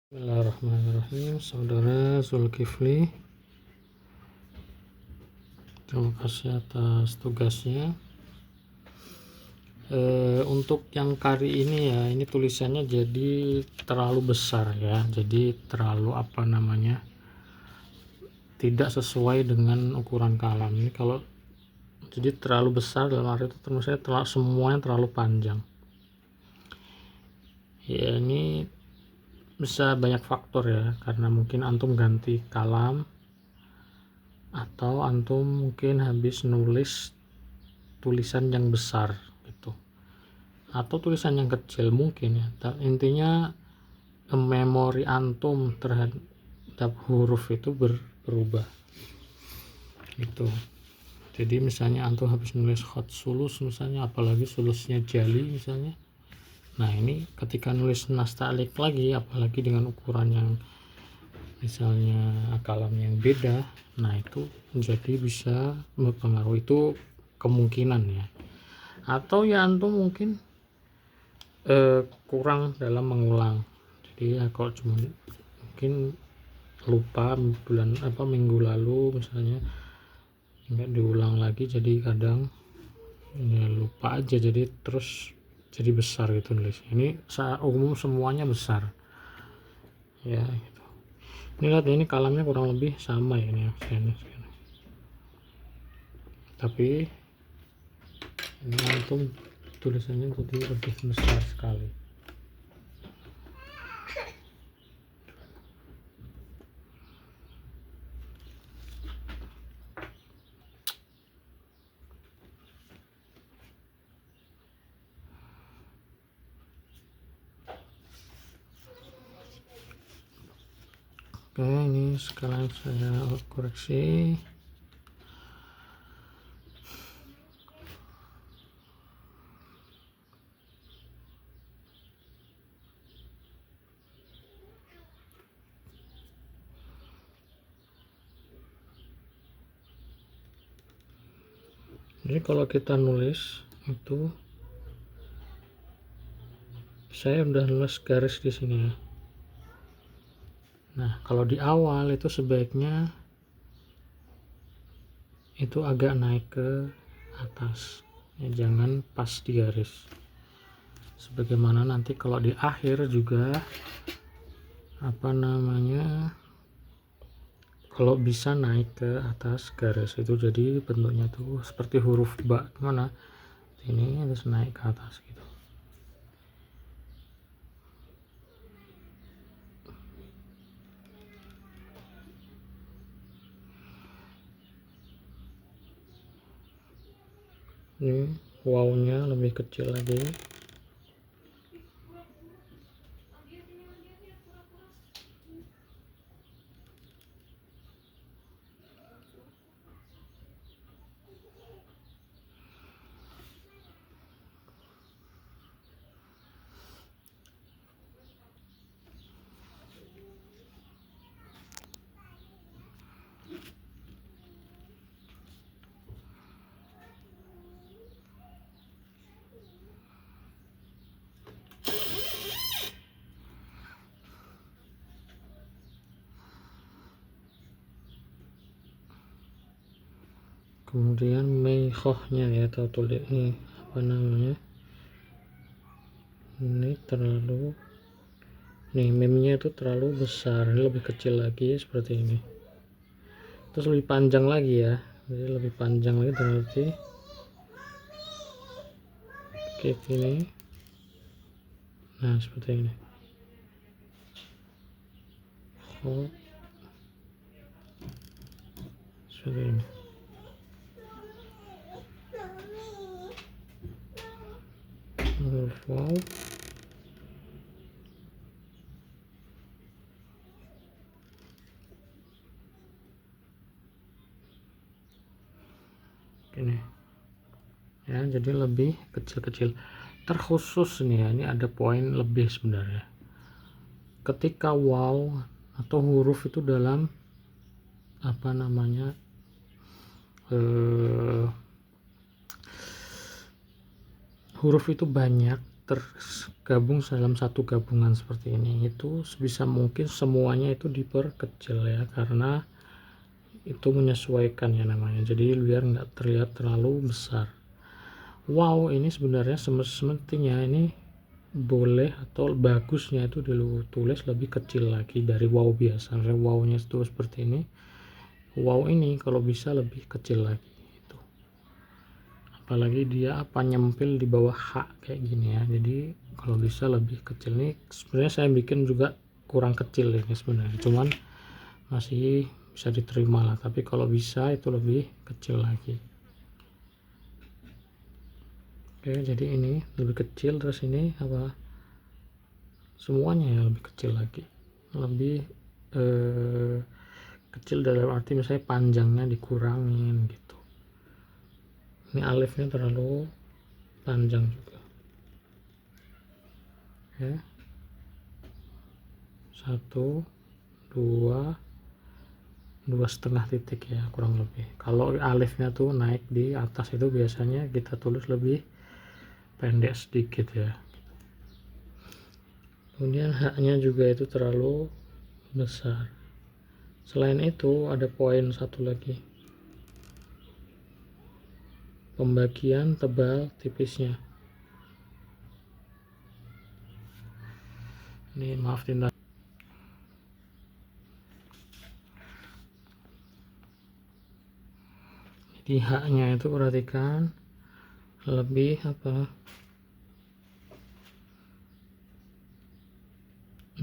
Bismillahirrahmanirrahim. Saudara Zulkifli, terima kasih atas tugasnya. Untuk yang kali ini ya, ini tulisannya jadi terlalu besar ya, jadi terlalu tidak sesuai dengan ukuran kalam. Ini kalau jadi terlalu besar dalam arti itu menurut saya semuanya terlalu panjang ya. Ini bisa banyak faktor ya, karena mungkin antum ganti kalam atau antum mungkin habis nulis tulisan yang besar gitu, atau tulisan yang kecil mungkin ya. Intinya memori antum terhadap huruf itu berubah gitu. Jadi misalnya antum habis nulis khat sulus misalnya, apalagi sulusnya jali misalnya, nah ini ketika nulis nasta'lik lagi, apalagi dengan ukuran yang misalnya kalam yang beda, nah itu jadi bisa berpengaruh. Itu kemungkinan ya. Atau ya antum mungkin kurang dalam mengulang. Jadi ya kalau cuma mungkin lupa minggu lalu misalnya nggak diulang lagi, jadi kadang ya lupa aja, jadi terus jadi besar gitu nulisnya. Ini umum semuanya besar ya gitu. Ini lihat, ini kalamnya kurang lebih sama ya, ini tapi ini antum tulisannya jadi lebih besar sekali. Oke, ini sekarang saya koreksi. Jadi kalau kita nulis itu, saya udah nulis garis di sini ya. Nah, kalau di awal itu sebaiknya itu agak naik ke atas ya, jangan pas di garis. Sebagaimana nanti kalau di akhir juga kalau bisa naik ke atas garis itu, jadi bentuknya tuh seperti huruf ba, mana ini harus naik ke atas gitu. Ini wawnya lebih kecil lagi. Kemudian meikhohnya ya, atau tulis ini ini terlalu, memnya itu terlalu besar, ini lebih kecil lagi seperti ini, terus lebih panjang lagi ya, jadi lebih panjang lagi berarti kayak gini. Nah seperti ini. Seperti ini. Wow. Ini ya, jadi lebih kecil-kecil. Terkhusus nih ya, ini ada poin lebih sebenarnya. Ketika waw atau huruf itu dalam huruf itu banyak tergabung dalam satu gabungan seperti ini. Itu sebisa mungkin semuanya itu diperkecil ya, karena itu menyesuaikan ya namanya, jadi biar nggak terlihat terlalu besar. Wow, ini sebenarnya semestinya ini boleh atau bagusnya itu ditulis lebih kecil lagi dari wow biasa. Misalnya wow-nya itu seperti ini, wow ini kalau bisa lebih kecil lagi itu. Apalagi dia nyempil di bawah H kayak gini ya, jadi kalau bisa lebih kecil. Nih sebenarnya saya bikin juga kurang kecil ini sebenarnya, cuman masih bisa diterima lah, tapi kalau bisa itu lebih kecil lagi. Oke, jadi ini lebih kecil, terus ini apa, semuanya ya lebih kecil lagi, lebih kecil dalam arti misalnya panjangnya dikurangin gitu. Ini alifnya terlalu panjang juga ya. 2,5 titik ya kurang lebih. Kalau alifnya tuh naik di atas itu biasanya kita tulis lebih pendek sedikit ya. Kemudian haknya juga itu terlalu besar. Selain itu ada poin satu lagi, pembagian tebal tipisnya. Ini maaf tinta. Di haknya itu perhatikan lebih apa,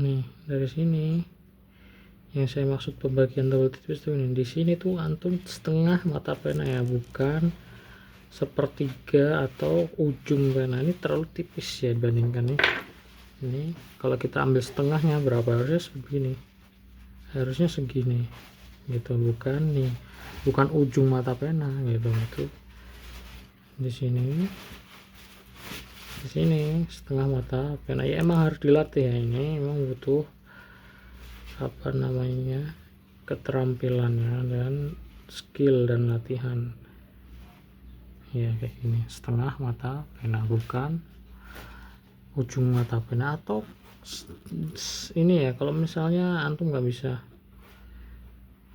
nih dari sini yang saya maksud pembagian tebal tipis tuh ini, di sini tuh antum setengah mata pena ya, bukan sepertiga atau ujung pena. Ini terlalu tipis ya dibandingkan nih. Ini kalau kita ambil setengahnya berapa, harusnya segini, harusnya segini gitu, bukan nih, bukan ujung mata pena gitu. Itu di sini setengah mata pena ya, emang harus dilatih ya, ini emang butuh apa namanya keterampilannya dan skill dan latihan ya. Kayak gini setengah mata pena, bukan ujung mata pena. Atau ini ya, kalau misalnya antum nggak bisa,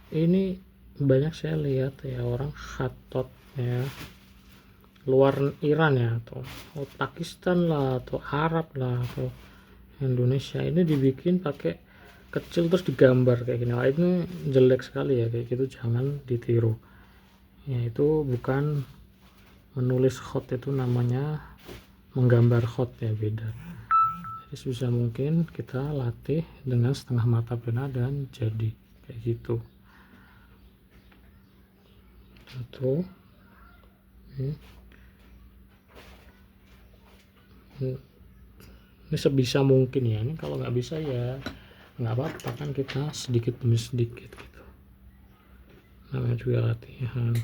ini banyak saya lihat ya orang khatot ya luar Iran ya, atau Pakistan lah, atau Arab lah, atau Indonesia, ini dibikin pakai kecil terus digambar kayak gini. Wah, ini jelek sekali ya, kayak gitu jangan ditiru ya. Itu bukan menulis khot, itu namanya menggambar khot ya, beda. Jadi sebisa mungkin kita latih dengan setengah mata pena dan jadi kayak gitu. Itu ini sebisa mungkin ya. Ini kalau nggak bisa ya nggak apa-apa, kan kita sedikit demi sedikit gitu, namanya juga latihan.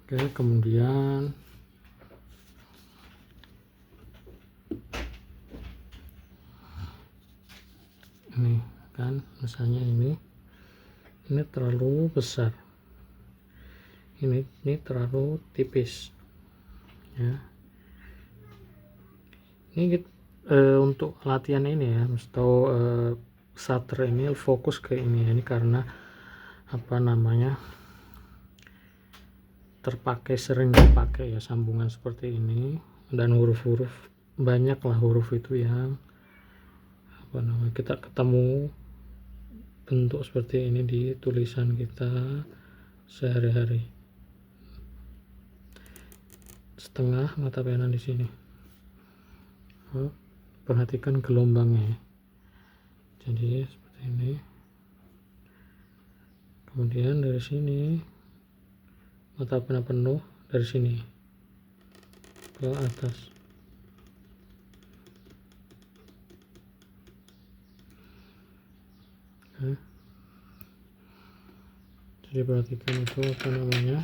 Oke, kemudian ini kan misalnya ini terlalu besar, ini terlalu tipis ya. Ini untuk latihan ini ya, atau sater ini fokus ke ini. Ini karena apa namanya sering dipakai ya sambungan seperti ini, dan huruf-huruf banyak lah, huruf itu yang apa namanya kita ketemu bentuk seperti ini di tulisan kita sehari-hari. Setengah mata pena di sini, perhatikan gelombangnya, jadi seperti ini. Kemudian dari sini mata pena penuh, dari sini ke atas. Oke. Jadi perhatikan itu apa namanya,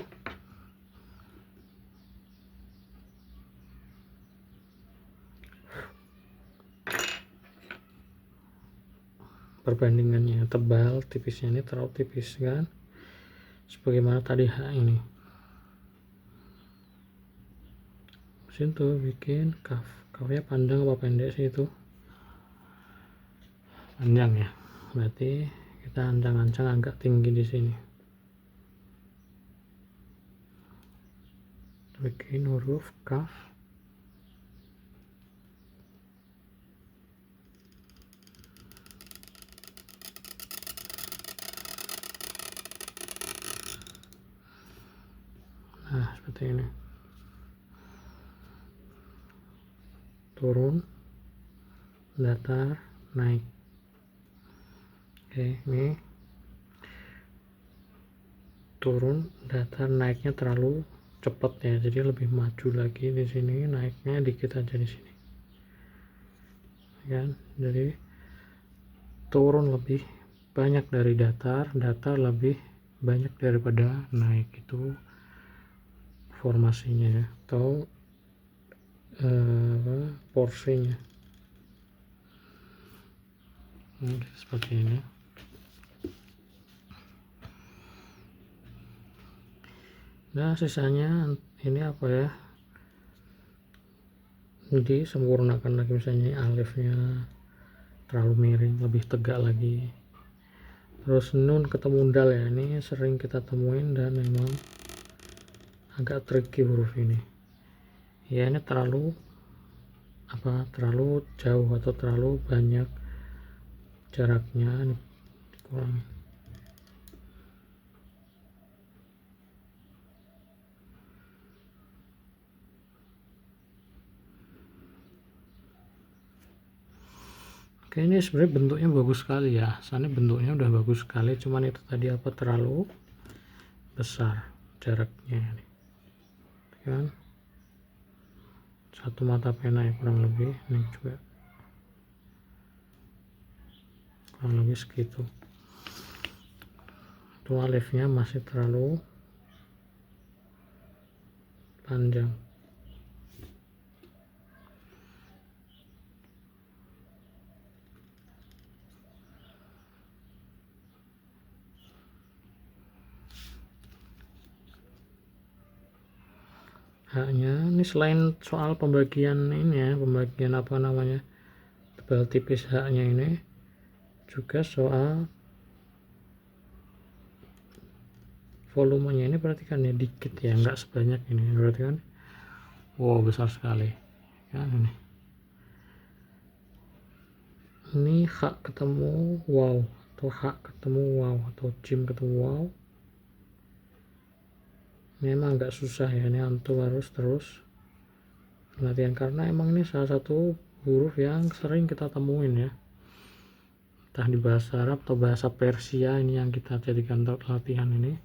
perbandingannya tebal tipisnya, ini terlalu tipis kan, sebagaimana tadi H ini. situ bikin kafnya panjang apa pendek sih? Itu panjang ya, berarti kita ancang-ancang agak tinggi di sini, bikin huruf kaf. Nah, seperti ini. Turun, datar, naik. Oke, ini turun, datar, naiknya terlalu cepat ya, jadi lebih maju lagi di sini, naiknya dikit aja di sini. Kan? Jadi turun lebih banyak dari datar, datar lebih banyak daripada naik. Itu formasinya ya, atau porsinya. Seperti ini. Nah, sisanya ini apa ya, jadi sempurnakan lagi, misalnya alifnya terlalu miring, lebih tegak lagi. Terus nun ketemu dal ya, ini sering kita temuin dan memang agak tricky huruf ini ya. Ini terlalu jauh atau terlalu banyak jaraknya, ini dikurangi. Oke, ini sebenarnya bentuknya bagus sekali ya, soalnya bentuknya udah bagus sekali, cuman itu tadi terlalu besar jaraknya ini kan. Satu mata pena ya kurang lebih, ini juga kurang lebih segitu. Itu alifnya masih terlalu panjang. Haknya ini selain soal pembagian ini ya, pembagian apa namanya, tebal tipis haknya ini, juga soal volumenya ini, perhatikan ya, dikit ya, nggak sebanyak ini, berarti kan wow besar sekali kan. Ini hak ketemu wow, atau hak ketemu wow, atau jim ketemu wow, memang agak susah ya. Ini antum harus terus latihan, karena emang ini salah satu huruf yang sering kita temuin ya, entah di bahasa Arab atau bahasa Persia. Ini yang kita jadikan latihan, ini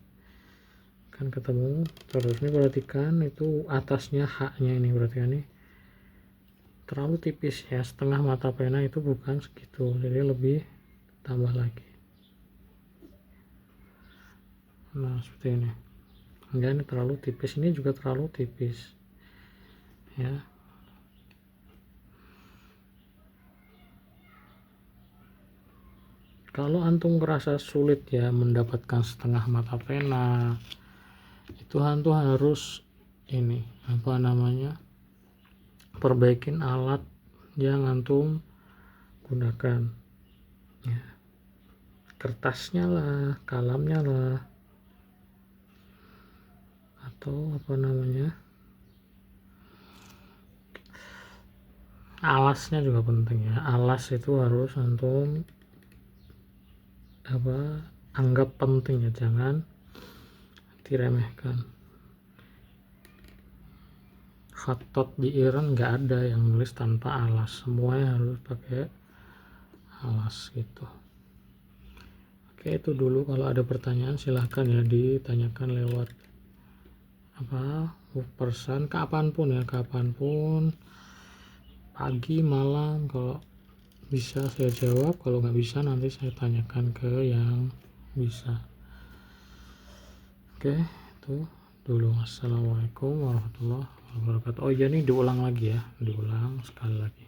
kan ketemu terus. Ini perhatikan, itu atasnya haknya ini, perhatikan ini terlalu tipis ya, setengah mata pena itu bukan segitu, jadi lebih tambah lagi. Nah, seperti ini. Enggak, ini terlalu tipis, ini juga terlalu tipis ya. Kalau antum merasa sulit ya mendapatkan setengah mata pena, itu antum harus ini apa namanya, perbaikin alat yang antum gunakan ya, kertasnya lah, kalamnya lah, atau apa namanya, alasnya juga penting ya. Alas itu harus antum anggap penting ya, jangan diremehkan. Khatot di Iran nggak ada yang nulis tanpa alas, semuanya harus pakai alas gitu. Oke, itu dulu. Kalau ada pertanyaan silahkan ya ditanyakan lewat pesan, kapanpun ya, kapanpun, pagi, malam, kalau bisa saya jawab, kalau nggak bisa nanti saya tanyakan ke yang bisa. Oke, itu dulu. Assalamualaikum warahmatullahi wabarakatuh. Oh iya, nih diulang lagi ya, diulang sekali lagi.